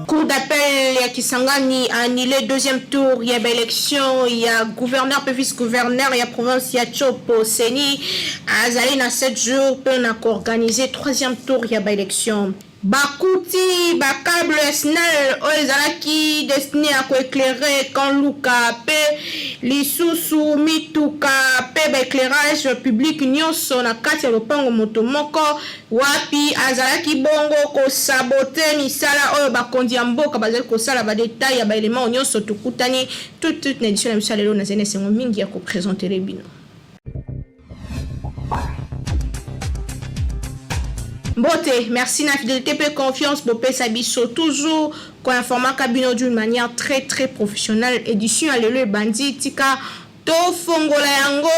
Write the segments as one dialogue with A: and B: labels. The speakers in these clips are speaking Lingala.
A: Cour d'appel ya Kisangani a annulé deuxième tour, il y a élection, il y a gouverneur puis vice-gouverneur, il y a province, il y a Chopo, Seni, Azali na 7 jours, puis on a organisé troisième tour, il y a élection. Bakuti, bakable SNEL, Oezalaki, destiné à éclairer quand Luka, pe, Lisusu, Mituka, pe, éclairage public, nyonso, na kati ya lopango motomoko, wapi, Azalaki bongo, ko sabote, misala, oyo bakondi ya mboka, bazali ko sala, ba détail, ya ba élément, nyonso, tukutani, toute édition na misala lelo, na zene, sengo mingi ya ko présenter les bino. Beauté, merci na fidélité et confiance Bopé Sabiso toujours qu'on informa Kabino d'une manière très professionnelle. Édition Alelo Bandi Tika to fongola yango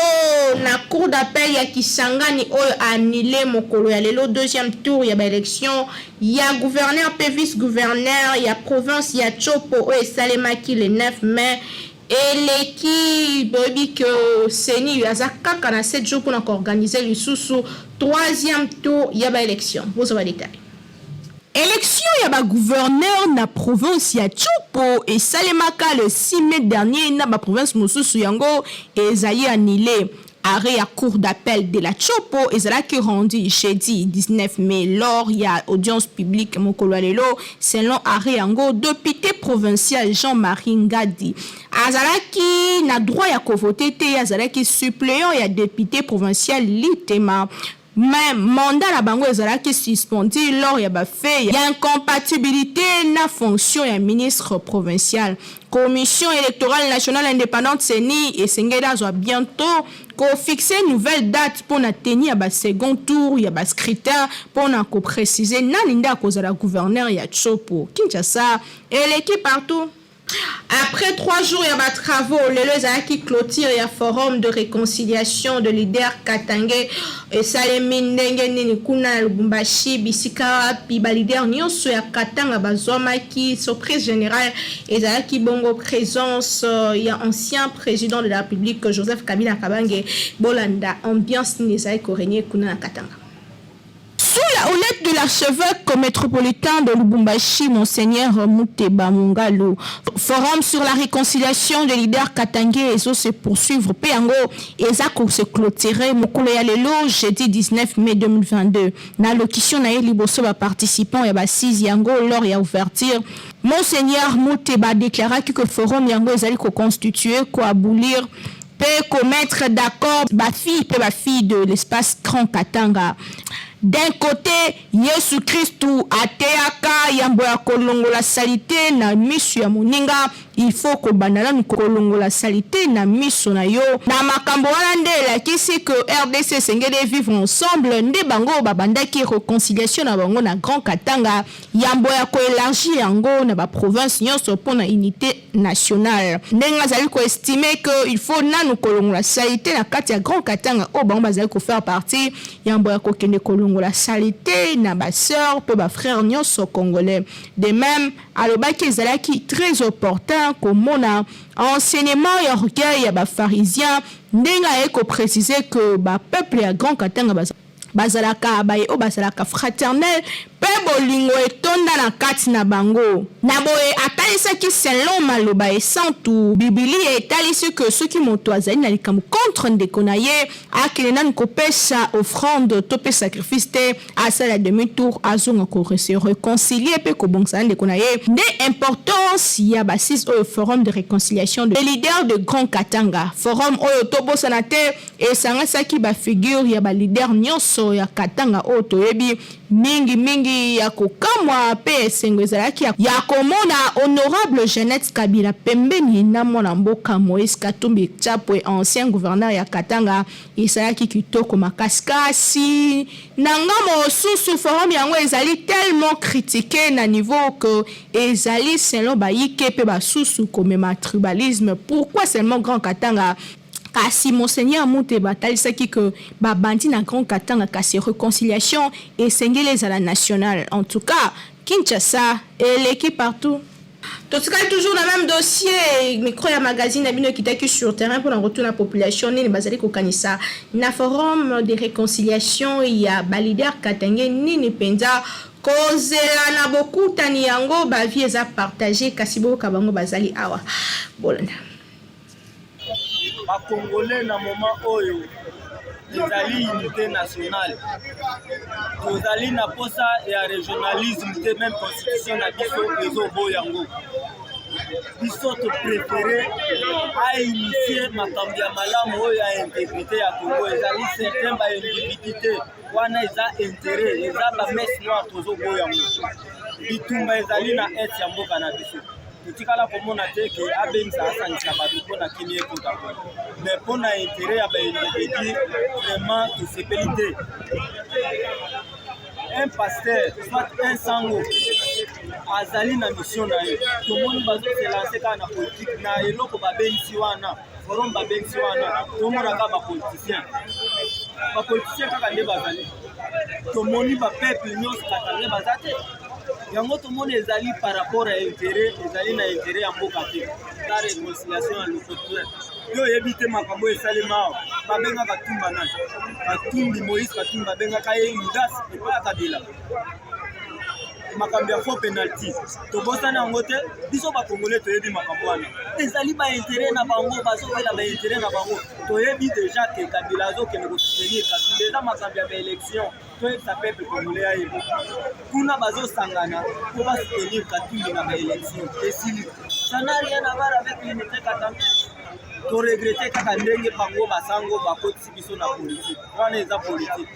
A: na cour d'appel ya Kisangani oyo annulé mokolo ya lelo deuxième tour ya ba élection ya gouverneur pe vice gouverneur ya province ya Chopo oyo salemaki le 9 mai. Et l'équipe que Seni Yazaka na 7 jours pour organiser le sous troisième tour yaba élection. Vous avez détail. Élection yaba gouverneur na province ya Chopo et Salemaka le 6 mai dernier na ba province Mosusu yango et Zali annulé. Arrêt à cour d'appel de la Chopo et là qui rendu jeudi 19 mai lors il y a audience publique mokolo lelo selon arrêt yango député provincial Jean-Marie Ngadi azalaki na droit ya voter te azalaki suppléant ya député provincial Litema. Mais mandat la bango ezalaki suspendu lors ya ba fait ya incompatibilité na fonction ya ministre provincial. Commission électorale nationale indépendante CENI et Sengeda soit bientôt qu'on fixe une nouvelle date pour na tenir ba second tour ya ba scrutin pour na ko préciser nalinda cause la gouverneur ya Chopo Kinshasa et l'équipe partout. Après 3 jours, il y a des travaux. Les qui clôture, il y a forum de réconciliation de leaders Katangé et Salemine Ndenge Kuna Lubumbashi Bisika Piba leader Nyonso ya Katanga Bazoma qui surprise générale et qui bongo présence il y a ancien président de la République Joseph Kabila Kabange Bolanda ambiance Nisaï Korenye Kuna Katanga. Sous la houlette de l'archevêque métropolitain de Lubumbashi, Monseigneur Mouteba Mongalo, forum sur la réconciliation des leaders Katangé et se poursuivre Péango et Zako se clôturer Mokolo ya lelo jeudi 19 mai 2022. Na locution na liboso ba participants et ba 6 yango lors ya ouverture. Monseigneur Mouteba déclara que forum yango ezali ko constituer ko abolir peut commettre d'accord ba fille de l'espace Grand Katanga. D'un côté, Yesu Christou ateaka yambo ya kolongola salité na misu ya moninga, il faut que banala ni kolongola salité na misu na yo. Na makambo wana nde lakisi que RDC sengede vivre ensemble nde bango babandaki réconciliation na bango na Grand Katanga, yambo ya ko élargir yango na ba province nyonso pona unité nationale. Ndenga zali ko estimer que il faut nanu kolongola salité na kati ya Grand Katanga o bango bazali ko faire partie yambo ya ko kende kolongola la salité na ba sœur pe ba frère nyonso congolais. De même alobaki ezalaki très opportun komona enseignement ya orgueil ya ba pharisien ndenga eko préciser que ba peuple ya Grand Katanga bazalaka baye o bazalaka fraternel pe bolingo etonda na kati na bango na boye atalisaki selon maloba esantu bibili etalisi que ceux qui moto azali na likambo contre ndeko na ye akele nani kopesa offrande to pe sacrifice te asala demi-tour azonga ko se réconcilier pe ko bongsa ndeko na ye de importance ya basis au forum de réconciliation de leaders de Grand Katanga forum oyo tobosana te esangasaki ba figure ya ba leader nyonso ya Katanga oyo toyebi mingi ya kokamwa pe esengo ezalaki ya komona honorable Jeannette Kabila pembeni na mwana mboka Moïse Katumbi Tshapwe ancien gouverneur ya Katanga ezalaki kitoko makaskasi na ngamo susu forum yango ezali tellement critiqué na niveau que ezali selon bayike pe basusu komema tribalisme. Pourquoi seulement Grand Katanga kasi monseigneur Muteba talisaki que babandi na grand katanga kasi réconciliation et sengele à la nationale. En tout cas Kinshasa et l'équipe partout. Tout cas toujours dans le même dossier micro ya magazine abino kitaki sur terrain pour en retour la population ni bazali ko kanisa na forum de réconciliation ya balider katenge ni penza kozela na beaucoup tani yango ba vie eza partager kasibo kabango bazali awa bolanda
B: ba congolais na moment oyo ezali unité nationale tozali na posa ya régionalisme te même constitution na biso ezoboyango biso to préféré a initier makambo ya malamu oyo ya intégrité ya Congo ezali certain ba individualité wana eza intérêt eza ba messe noire tozoboyango bitumba ezali na est ya mboka na biso totikala komona te ke abengisa asanisa bato mpona kini ekota mais mpona intérêt ya baindividu vraiment tosepeli te un pasteur soit un sango azali na mission na ye tomoni bazoselance kaka na politique na eloko babengisi wana forum babengisi wana tomonaka bapoliticien kaka nde bazali tomoni bapeuple nyonso kaka nde baza te yango tomoni ezali par rapport à intérêt ezali na intérêt ya mboka te la réconciliation ya l'autochtone yo yebi te makambo esalema awa babengaka tumba nani katumbi Moïse katumbi babengaka ye Judas epa Kabila makambo ya faux penalty tobosana yango te biso bakongole toyebi makambo wana ezali baintere na bango bazobela baintere na bango toyebi deja ke Kabila azokende kosoutenir katumbi eza makambo ya baélection toyebisa peuple congolais ayebi kuna bazosangana po basoutenir katumbi na baélection esili ça n'a rien à voir avec l'unité katangese to regrette kaka ndenge bango basango bakotisi biso na politique wana eza politique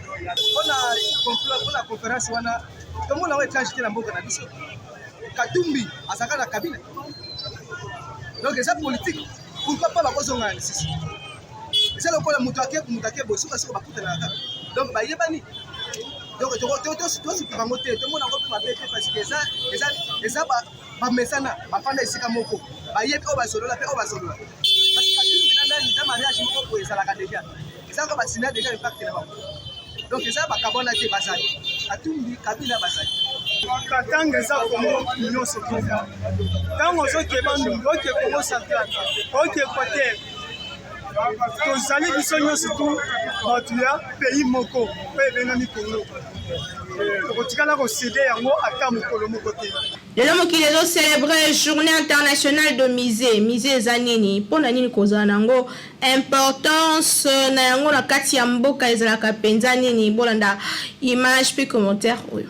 C: mpona conférence wana tomona étrange te na mboka na biso Katumbi azaka na Kabila donc eza politique pourquoi pas bakozonga na lisisi eza lokola moto ake boye soki asiko bakutanaka donc bayebani donc tosipa bango te tomona yango mpe mabe te parce que eza bamesana bafanda esika moko bayebi oyo bazolola mpe oyo bazolola parce que Katumbi na ndani eza mariage moko boye ezalaka deja eza ko basina deja impact na bango donc eza bakabona te bazali Katumbi Kabila bazali
D: katanga eza Congo nyonso toka ntango ozoke bandundu oke Congo central oke Équateur tozali biso nyonso tu bato ya pays moko oyo ebengami Congo tokotikala kosede yango ata mokolo moko te
A: lelo mokili ezocelebre journée internationale de musée eza nini mpona nini kozala nango importance na yango na kati ya mboka ezalaka mpenza nini bolanda image puis commentaire oyo.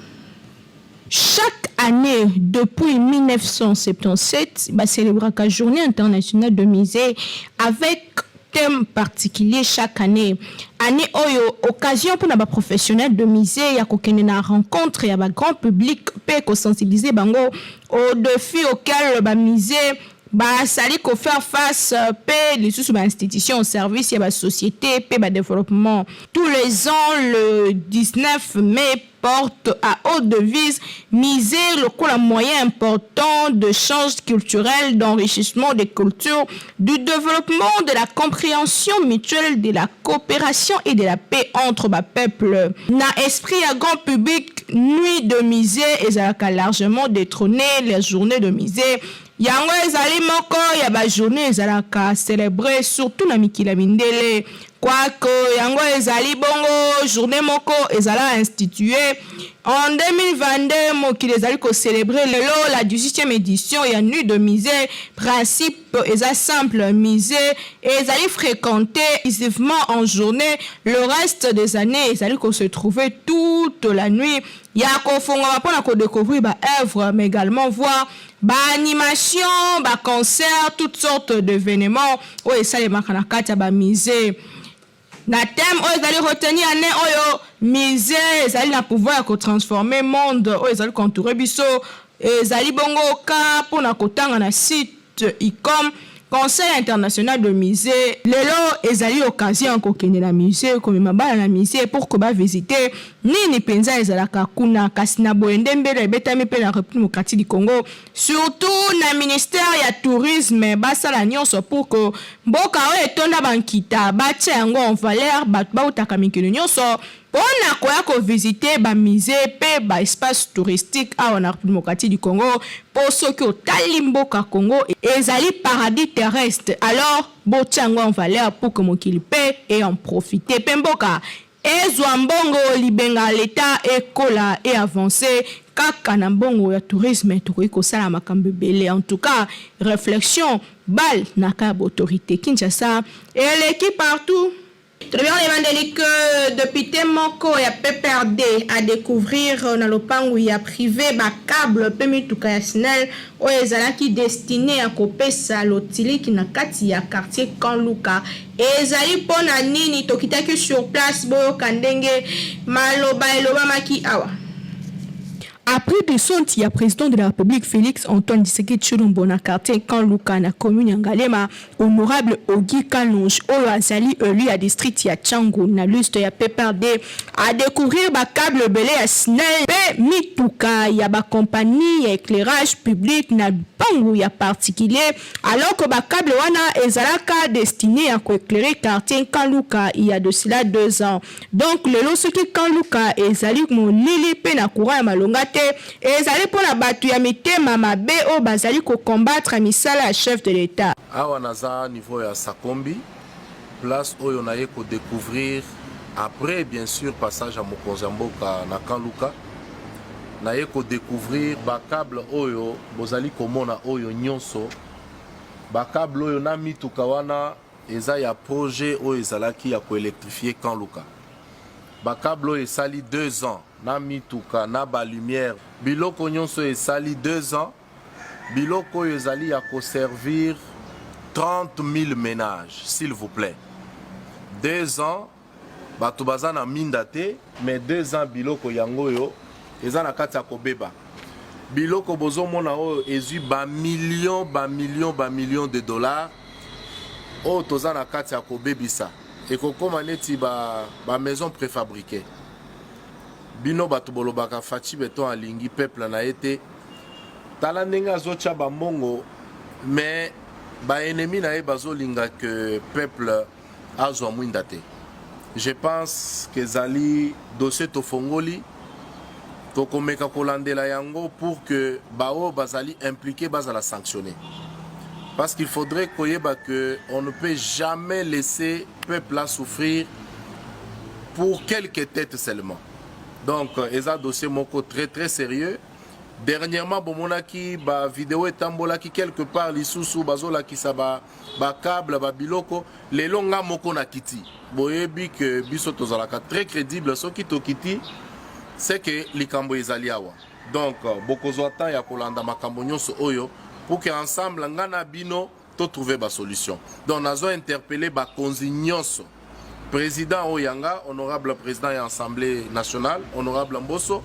A: Chaque année, depuis 1977, célébrer la journée internationale de musée avec thème particulier chaque année. Année oyo, occasion pour les professionnels de musée, ya kokene na rencontre, ya ba grand public, peut sensibiliser bango aux défis auxquels le musée sali ko faire face pe les sous institutions au service ya ba société pe ba développement. Tous les ans le 19 mai porte à haute devise miser le moyen important de change culturel, d'enrichissement des cultures, du développement de la compréhension mutuelle, de la coopération et de la paix entre les peuples. Na esprit à grand public, nuit de musée ezalaka largement détrôné les journées de musée. Yango ezali moko ya ba journée ezalaka célébrer surtout na mikila mindele quoique yango ezali bongo journée moko ezala instituée en 2022 mokili ezali ko célébrer lelo la 18e édition ya nuit de musée principe eza simple musée ezali fréquenté exclusivement en journée le reste des années ezali ko se trouver toute la nuit ya ko fonga pona ko découvrir ba œuvre mais également voir ba animation, ba concert, toutes sortes d'événements. Oui, ça les marque na kati ya ba musée. Na thème oyo ezali retenir année oyo musée ezali na pouvoir ko transformer monde oyo ezali kontourer biso ezali bongo ka pona kotanga na site icom Conseil international de musée lelo ezali occasion kokende na musée komema bana na musée pour ko ba visiter nini penza ezalaka kuna kasi na boyende mbele ebetami pe na République démocratique du Congo surtout na ministère ya tourisme basala nyonso pour que mboka oyo etonda bankita batia yango en valeur bato bautaka mikili nyonso mpona koya kovisite bamusée pe baespace touristique awa na République démocratique du Congo mpo soki otali mboka Congo ezali paradis terrestre alors botia yango en valeur pour que mokili pe e en profite pe mboka ezwa mbongo libenga l'État ekola et avancer kaka na mbongo ya tourisme tokoki kosala makambo ebele. En tout cas réflexion bal na ka autorité Kinshasa et l'équipe partout. Très bien, les que depuis Temoko il y a PPRD à découvrir dans le pan où il y a privé ba câble pemi tout casnel ou ezalaki destiné à couper sa lotili qui na kati ya quartier Kanluka ezali pona nini tokitaki sur place boyo kandenge maloba eloba maki awa. Après de son tia président de la République Félix Antoine Tshisekedi Tshilombo na quartier Kanluka na commune Ngalema, honorable Ogi Kalonge oyo azali élu à district ya Tchango na liste ya PPRD à découvrir ba câble belé ya SNEL pe mituka ya ba compagnie ya éclairage public na pangu ya particulier alors que ba câble wana ezalaka destiné à éclairer quartier Kanluka il y a de cela 2 ans. Donc le losoki Kanluka ezali molili pe na courant ya malonga ezali pour la batu ya mitema mabe o bazali ko combattre misala ya chef de l'État.
E: Awa naza niveau ya Sakombi, place oyo na ye ko découvrir après bien sûr passage à Mokonzamboka na Kanluka. Na ye ko découvrir ba câble oyo bozali komona oyo nyonso. Ba câble oyo na mituka wana eza ya projet oyo ezalaki ya ko électrifier Kanluka. Ba câble oyo esali 2 ans. Na mituka na ba lumière biloko nyonso esali 2 ans biloko ezali ya ko servir 30 000 ménages s'il vous plaît 2 ans bato baza na minda te mais 2 ans biloko yango yo eza na kati ya kobeba biloko bozomona oyo ezwi ba millions de dollars oyo toza na kati ya kobebisa ekokoma neti ba maison préfabriquée bino bato bolobaka faci beton alingi peuple na ete tala ndenge azotia bambongo mais baennemi na ye bazolinga que peuple azwa mwinda te. Je pense que ezali dossier tofongoli tokomeka kolandela yango pour que bao bazali impliqué bazala sanctionné parce qu'il faudrait koyeba que on ne peut jamais laisser peuple à souffrir pour quelques têtes seulement. Donc, ils ont dossier moko très très sérieux. Dernièrement, bomonaki ba vidéo etambolaki quelque part lisusu bazola ki sa ba câble ba biloko les longa moko na kiti. Boyebi que biso tozalaka très crédible soki to kiti c'est que likambo ezali awa. Donc, bokozwa temps ya kolanda makambo nyonso oyo pour que ensemble ngana bino to trouver ba solution. Donc, nazo interpeller ba konzi nyonso. Président Oyanga, honorable président de l'Assemblée nationale, honorable Mbosso,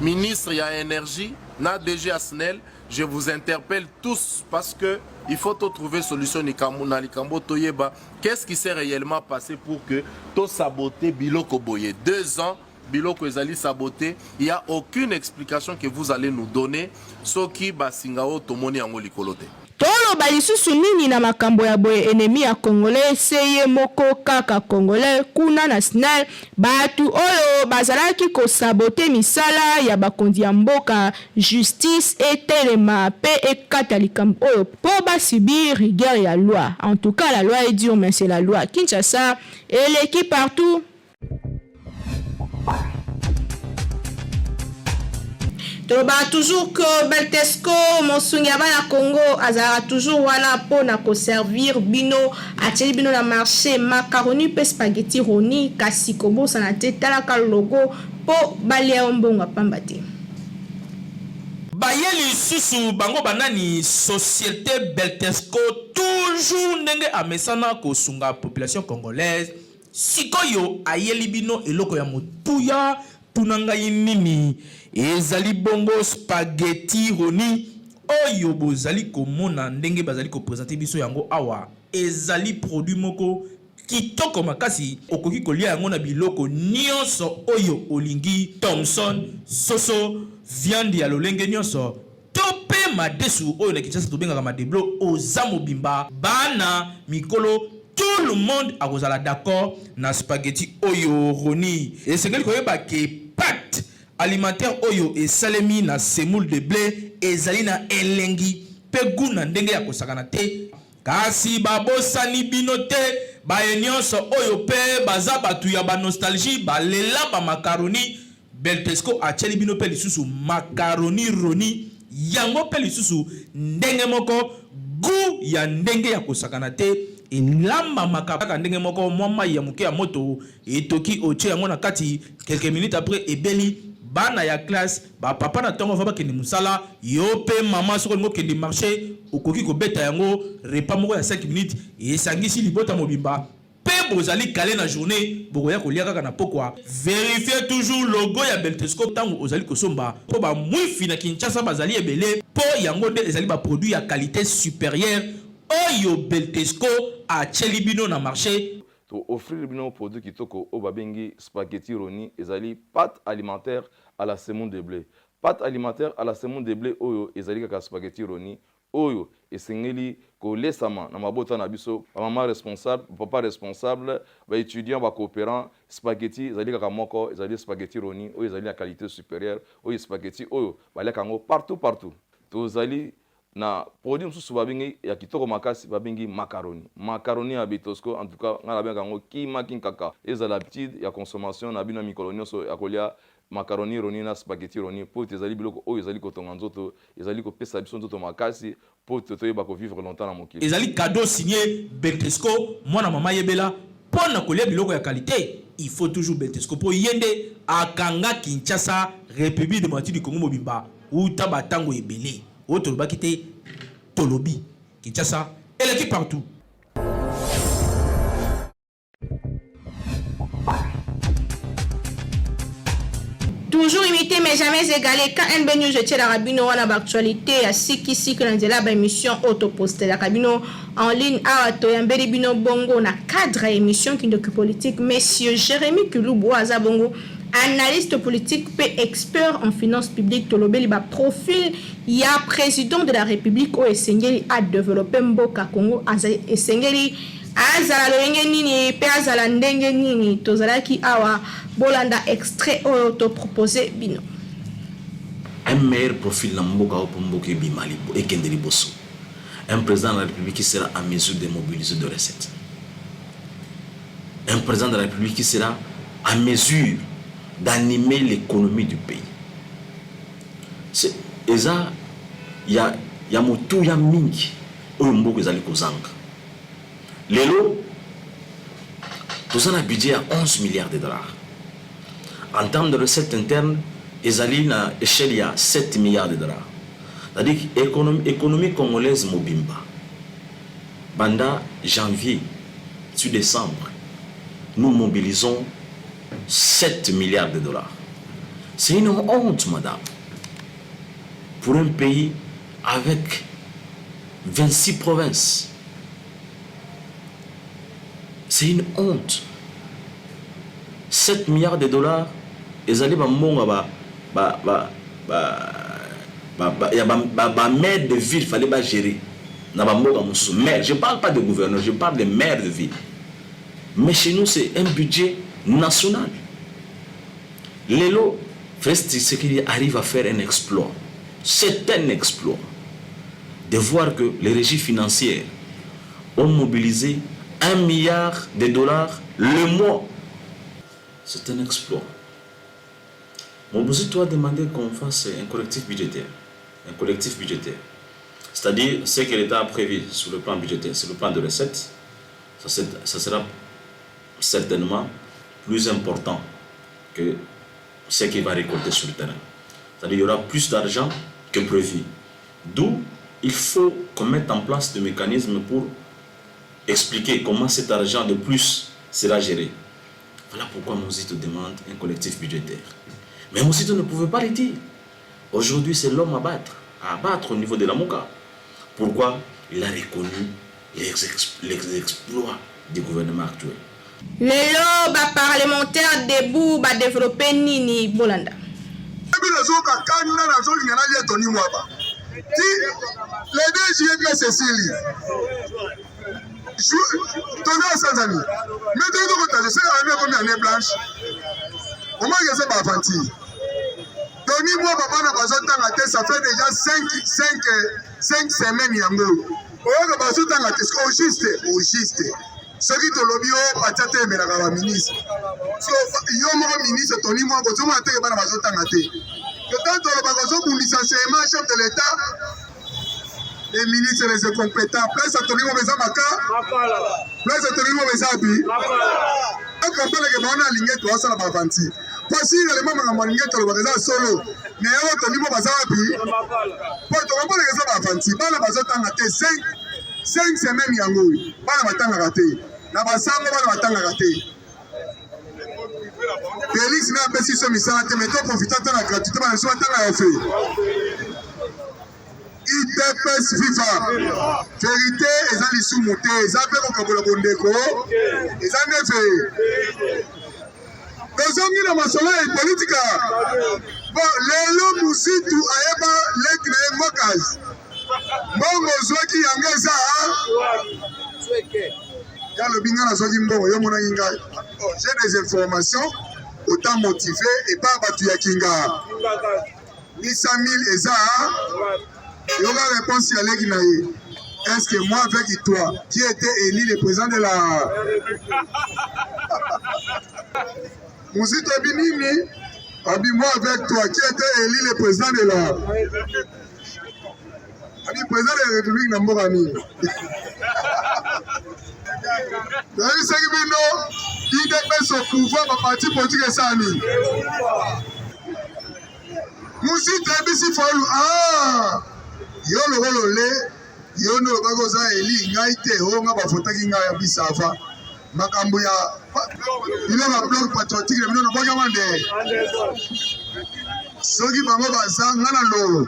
E: ministre de l'énergie, na DG Asnel, je vous interpelle tous parce que il faut trouver solution na likambo toyeba. Qu'est-ce qui s'est réellement passé pour que to saboter Biloko Boye 2 ans Biloko ezali saboté, il n'y a aucune explication que vous allez nous donner soki basingao tomoni yango likolote.
A: Tolo balisusu nini na makambo ya boye ennemi ya Congolais seye moko kaka Congolais kuna na SNEL batu oyo bazalaki ko saboter misala ya bakondi ya mboka justice etelema pe ekata likambo oyo po basibir rigueur ya loi. En tout cas la loi est dure mais c'est la loi. Kinshasa et l'équipe partout. Toba toujours que Beltesco Monsungiaba na Congo azara toujours wana po na ko servir bino ateli bino na marché macaroni pe spaghetti roni kasi kobo sana tala ka logo po balia ombonga pambate.
F: Bayeli susu bango banani société Beltesco toujours ndenge amesana ko sunga population congolaise sikoyo ayeli bino eloko ya motuya tunanga nini ezali bongo spaghetti roni oyo bozali komona ndenge bazali ko présenter biso yango awa ezali produit moko kitoko makasi okoki kolia yango na biloko nyonso oyo olingi Thomson soso viande ya lolenge nyonso tope madesu oyo na Kinshasa tobengaka madeblo oza mobimba bana mikolo tout le monde akozala d'accord na spaghetti oyo roni esengeli koyeba ke pâte alimentaire oyo esalemi na semoule de blé ezali na elengi pe goût na ndenge ya kosakana te kasi babosani bino te baye nyonso oyo pe baza batu ya ba nostalgie balela ba macaroni Beltesco atieli bino pe lisusu macaroni roni yango pe lisusu ndenge moko goût ya ndenge ya kosakana te elamba makaka ndenge moko mwa ya muke ya moto etoki otie yango na kati quelques minutes après ebeli bana ya classe ba papa na tongo va bakende musala yo pe mama soko ngo kende marché okoki ko beta yango repas moko ya 5 minutes esangisi libota mobimba pe bozali calé na journée bokoya kolia kaka na pokwa vérifiez toujours logo ya Beltesco tango ozali kosomba po ba mwifi na Kinshasa bazali ebele po yango de ezali ba produit ya qualité supérieure oyo Beltesco a chelibino na marché
G: to offrir bino produit kitoko o babengi spaghetti roni ezali pâte alimentaire à la semoule de blé. Pâte alimentaire à la semoule de blé oyo ezali kaka spaghetti roni oyo esengeli kolesama na mabota na biso maman responsable papa responsable ba étudiant ba coopérant spaghetti ezali kaka moko ezali spaghetti roni oyo ezali na qualité supérieure oyo spaghetti oyo baleka ngo partout tozali na produit mususu babengi ya kitoko makasi babengi macaroni ya Beltesco en tout cas ngala benga ngo kima kinkaka ezala habitude ya consommation na bino mikolo nyonso ya kolia macaroni roni na spaghetti roni po ezali biloko oyo ezali kotonga nzoto ezali kopesa biso nzoto makasi po toyeba ko vivre longtemps na mokili
F: ezali cadeau signé Beltesco mwana mama yebela pona kolia biloko ya qualité il faut toujours Beltesco po yende akanga Kinshasa République démocratique du Congo mobimba uta batango ebele autre bakité Tolobi Kinshasa et l'équipe partout.
A: Toujours imité mais jamais égalé. Quand NB News je tiens la rabino on a l'actualité à Siki que dans la émission autoposté la rabino en ligne à Toyambeli Bino Bongo na cadre émission qui occupe politique monsieur Jérémy Kulubo Azabongo analyste politique et expert en finances publiques Tolobeli ba profil ya président de la République au Esengeli a développé Mboka Congo Esengeli azala lolenge nini pe azala ndenge nini tozalaki awa bolanda extrait auto proposé bino
H: un meilleur profil na Mboka au Mboka Bimali et Kendeli Bosso un président de la République qui sera en mesure de mobiliser de recettes un président de la République qui sera en mesure d'animer l'économie du pays. C'est ça, il y a motu ya mingi oyo Mboka ezali kozanga. Lelo nous avons un budget à 11 milliards de dollars. En termes de recettes internes, ezali na échelle ya 7 milliards de dollars. C'est-à-dire économie congolaise mobimba. Banda janvier sur décembre, nous mobilisons 7 milliards de dollars. C'est une honte, madame. Pour un pays avec 26 provinces. C'est une honte. 7 milliards de dollars, ils allaient maire de ville, il fallait gérer. Mais je ne parle pas de gouverneur, je parle de maire de ville. Mais chez nous, c'est un budget national. Lelo, ce qu'il arrive à faire un exploit. C'est un exploit. De voir que les régies financières ont mobilisé 1 milliard de dollars le mois. C'est un exploit. Mon besoin doit demander qu'on fasse un collectif budgétaire. Un collectif budgétaire. C'est-à-dire ce que l'État a prévu sur le plan budgétaire, sur le plan de recettes, ça sera certainement plus important que ce qu'il va récolter sur le terrain. C'est-à-dire qu'il y aura plus d'argent que prévu. D'où il faut qu'on mette en place des mécanismes pour expliquer comment cet argent de plus sera géré. Voilà pourquoi Mosito demande un collectif budgétaire. Mais Mosito ne pouvait pas le dire. Aujourd'hui, c'est l'homme à battre. à abattre au niveau de la Moka. Pourquoi? Il a reconnu les exploits du gouvernement actuel.
A: Lelo ba parlementaire debout ba développer nini Bolanda.
I: Les deux JP Cécile. Tonnerre sans amis. Mettez de côté, c'est la même année blanche. Au moins, il y a ça par Fanti. Tony, moi, papa n'a pas besoin de tête, ça fait déjà 5 semaines. Il y a un mot. On a besoin de tête, au juste. Ceux qui te lobby, Patiate, mais la ministre. So, il y a un ministre, Tony, moi, quand on a été, il n'y a pas besoin de tête. Quand on a besoin de licenciement, chef de l'État, les ministres les incompétents, place à Tony Mobeza Maka, place à Tony Mobeza Abi. On comprend que on a aligné tout ça la Fanti. Voici les moments où on a aligné tout le solo. Mais on Tony Mobeza Abi. Pour te comprendre que ça la Fanti, pas la base tant raté 5 semaines yango. Pas la matanga raté. La base sango pas la matanga raté. Félix n'a pas si ce misala te mettons profitant de la gratuité, mais soit tant à fait. ITPS FIFA. Vérité, ils ont les sous-montés, ils ont fait comme le Bondeko, ils ont fait. Ils ont mis dans ma soleil politique. Bon, les lots Moussitou, Aeba, les Mokas. Bon, Mozouaki, Yangeza. Il y a le bingan à Zogimbo, j'ai des informations, autant motivées et pas battu à Kinga. Nissa 1000 et ça. Il y aura réponse à l'Egnaï. Est-ce que moi, avec toi, qui était élu le président de la. Mousito Binini, moi avec toi, qui était élu le président de la. Le président de la République Namborani. Vous avez vu ce qu'il dépêche son pouvoir par parti politique et Sani. Mousito Ebisi Falou. Ah! Yo le rololé, yo no bagoza eli ngaite ho nga bafotaki nga ya bisafa makambo ya ilo ba blog patriotique le bino no boka mande soki bango baza nga na lo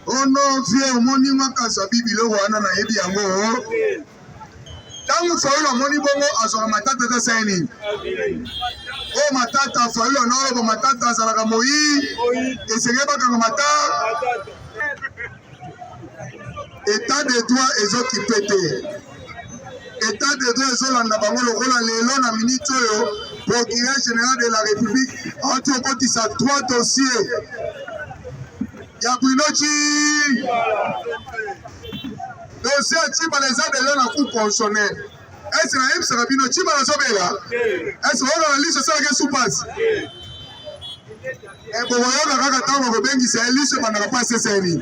I: ono vie omoni makasa bibilo wana na yebi yango tangu faula moni bongo azoka matata ta saini o matata faula no bo matata zalaka moyi esenge bakanga matata État de droit et autres qui pété. État de droit et autres qui pété. Le na minute procureur général de la République entre autres ça 3 dossiers. Ya Brunochi. Dossier qui par les aides de la Cour constitutionnelle. Est-ce que la MSA Brunochi va la sauver là? Est-ce qu'on a la liste ça qui sous-passe? Et pour voir la kaka tango bengi c'est liste pendant pas CCNI.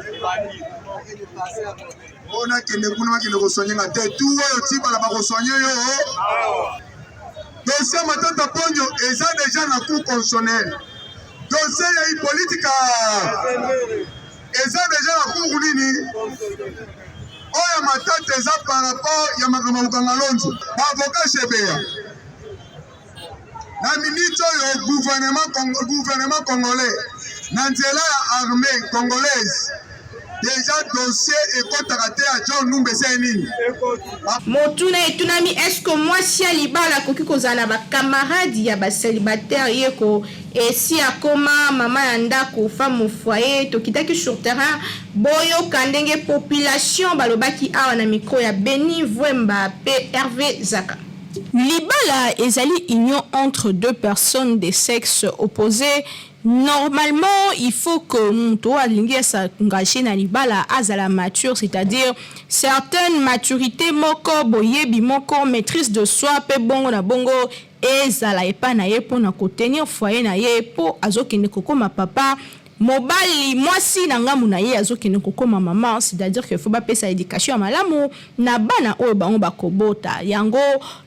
I: On a qui ne reçoit pas tête tout aussi par la reçoit yo. Dossier matata ponyo et ça déjà na Cour constitutionnelle. Dossier ya politique et ça déjà la Cour nini. Oya matata ça par rapport ya makambo kangalonzo. Avocat Chebea. La ministre du gouvernement congolais, Nanzela armée congolaise, déjà dossier et contre-raté à John Numbeseni.
A: Motuna et Tunami, est-ce que moi si Alibala Kokikozana ba camarade ya ba célibataire yeko et si akoma mama andako femme au foyer to kitaki sur terrain boyo kandenge population balobaki awa na micro ya Beni Vwemba PRV Zaka. Libala ezali union entre deux personnes de sexe opposé. Normalement, il faut que Mouto alingi s'engager na libala azala mature, c'est-à-dire certaines maturités moko boyebi moko maîtrise de soi pe bongo na bongo ezala epa na ye po na kotenir foyer na ye po azokende kokoma papa mobali mwasi na ngamu na ye azokende kokoma mama, c'est-à-dire que faut ba pesa éducation malamu na bana oyo bango bakobota yango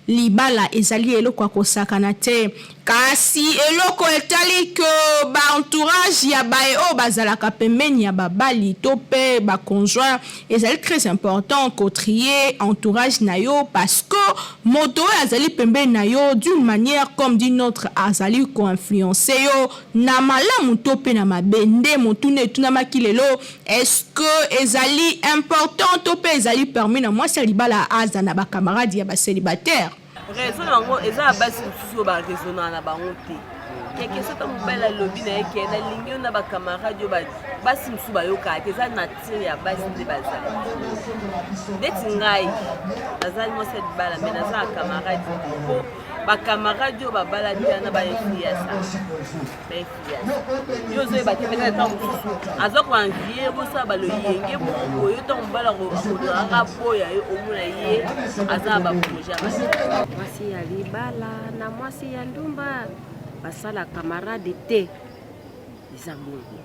A: libala ezali eloko akosakana te kasi eloko etali que ba entourage ya bae o bazalaka pembeni ya babali to pe ba conjoint ezali très important ko trier entourage na yo parce que moto azali pembeni na yo d'une manière comme d'une autre azali ko influencer yo na malamu to pe na mabende motune tuna makilelo est-ce que ezali important to pe ezali permis na moi libala aza na ba camarades ya ba célibataire
J: raison nango eza basi susu ba raisonner na bango te quelque chose comme bela lobby na yeke na lingio na ba camarades yo basi musu ba yoka te eza nature ya basi de bazali neti ngai nazali mo cette bala mais naza camarade po ba camarades yo babala te na ba influence yo zo ba te meta ta musu azoko envier bo sa ba lo yenge bo yo to mbala ko anga boya yo omuna ye aza ba projet
K: mwasi ya libala na mwasi ya ndumba basala camarade te eza bongo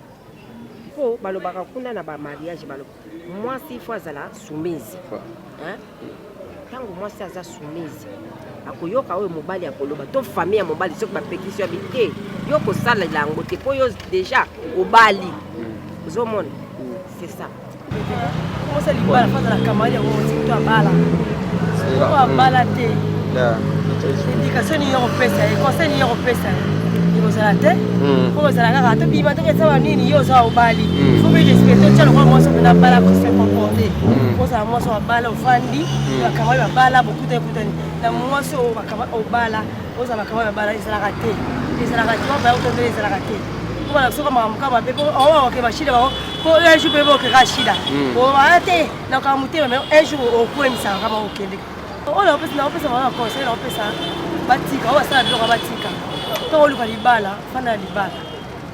K: po balobaka kuna na ba mariage baloba mwasi fo azala soumise ntango mwasi aza soumise akoyoka oyo mobali akoloba to famille ya mobali soki bapekisi yo bite yo kosalela yango te po yo déjà obali ozomona c'est ça
J: mwasi libala fo azala camarade yango to abala to abala te indication ni européenne et conseil ni européen ni ozala te ko ozala kaka to bima to kesa nini yo za obali faut bien respecter tchalo kwa mwasi na bala ko se comporter ko za mwasi wa bala ofandi kama ya bala bokuta ekutani na mwasi o bakama obala oza bakama ya bala ezala te ezala te ba ko to ezala te ko bala so kama mukama pe ko o ke bashida ba ko un jour pe bo ke rashida o ate na kamute mais un jour o ko emisa kama okende ola opesa na opesa wana conseil na opesa batika o basala biloko batika to oluka libala fana libala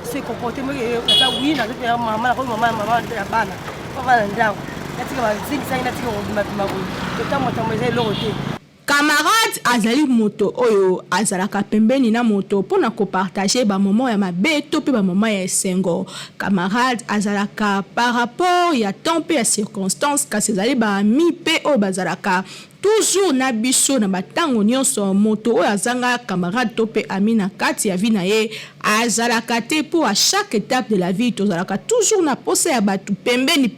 J: se comporter mo eza wina to ya mama ko mama ya bana ko bana ndako natika ba zingi sai natika ko bima ko to tamo eza loko te
A: camarade azali moto oyo azalaka pembeni na moto pona ko partager ba moment ya mabe to pe ba moment ya esengo camarade azalaka par rapport ya temps pe ya circonstance kasi ezali ba ami pe oyo bazalaka toujours na biso na batango nyonso moto oyo azanga camarade to pe ami na kati ya vie na ye azalaka te pour à chaque étape de la vie tozalaka toujours na posa ya batu pembeni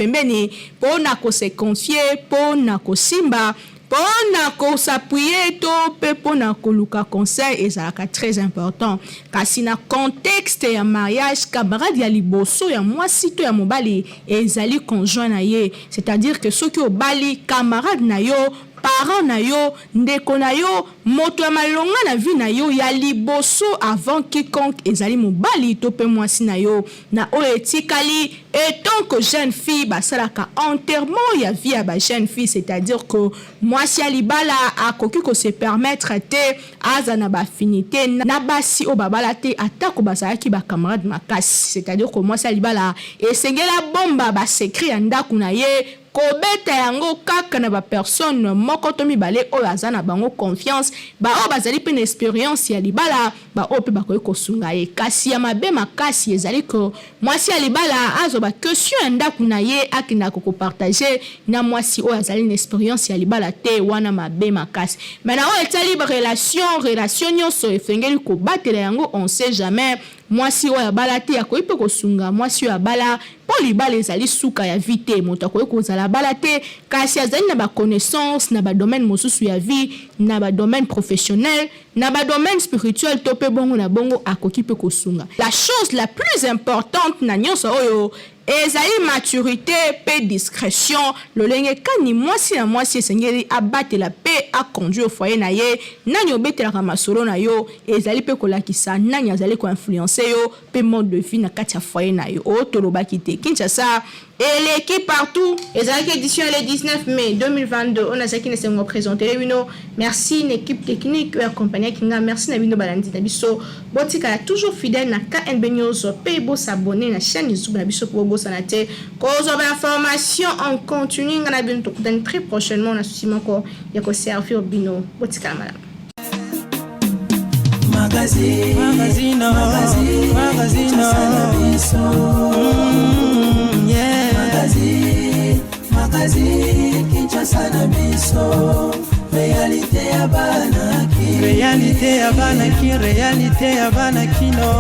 A: pona ko se confier pona ko simba pona ko s'appuyer to pe pona ko luka conseil ezalaka très important kasi na contexte ya mariage camarade ya liboso ya mwasi to ya mobali ezali conjoint na ye c'est-à-dire que soki obali camarade na yo parent na yo ndeko na yo moto ya malonga na vie na yo ya liboso avant quiconque ezali mobali to pe mwasi na yo na oyo etikali et tant que jeune fille basalaka enterrement ya vie ya ba jeune fille c'est-à-dire que mwasi ya libala akoki ko se permettre te aza na ba affinité na basi o babala te atako bazalaki ba camarade makasi c'est-à-dire que mwasi ya libala esengela bomba ba secret ya ndako na ye kobeta yango kaka na ba personne moko to mibale oyo aza na bango confiance ba o bazali pe na expérience ya libala ba o pe bakoki kosunga ye kasi ya mabe makasi ezali ko mwasi ya libala azo ba question ya ndako na ye akina ko partager na mwasi oyo azali na expérience ya libala te wana mabe makasi maintenant oyo etali ba relation nyonso efengeli ko batela yango on sait jamais mwasi oyo abala te akoki pe kosunga mwasi oyo abala po libala ezali suka ya vie te moto akoki kozala abala te kasi azali na baconnaissance na badomaine mosusu ya vie na badomaine professionnel na badomaine spirituel to pe bongo na bongo akoki pe kosunga la chose la plus importante na nyonso oyo ezali maturité pe discrétion lolenge kani mwasi na mwasi esengeli abatela pe aconduire au foyer na ye nani obetelaka masolo na yo ezali pe kolakisa nani azali koinfluencer yo pe mode de vie na kati ya foyer na yo oyo tolobaki te Kinshasa et l'équipe partout ezalaki édition le 19 mai 2022 on azalaki na sengo présenter bino merci une équipe technique oyo accompagné kinga merci na bino balandi na biso botika toujours fidèle na KNB News pe bo s'abonner na chaîne YouTube na biso pour bosana te cause of information en continu ngana bino tokutani très prochainement na souci moko ya ko servir bino botika madame
L: Magazine Kinshasa sana biso réalité ya banaki réalité ya banaki réalité ya banakino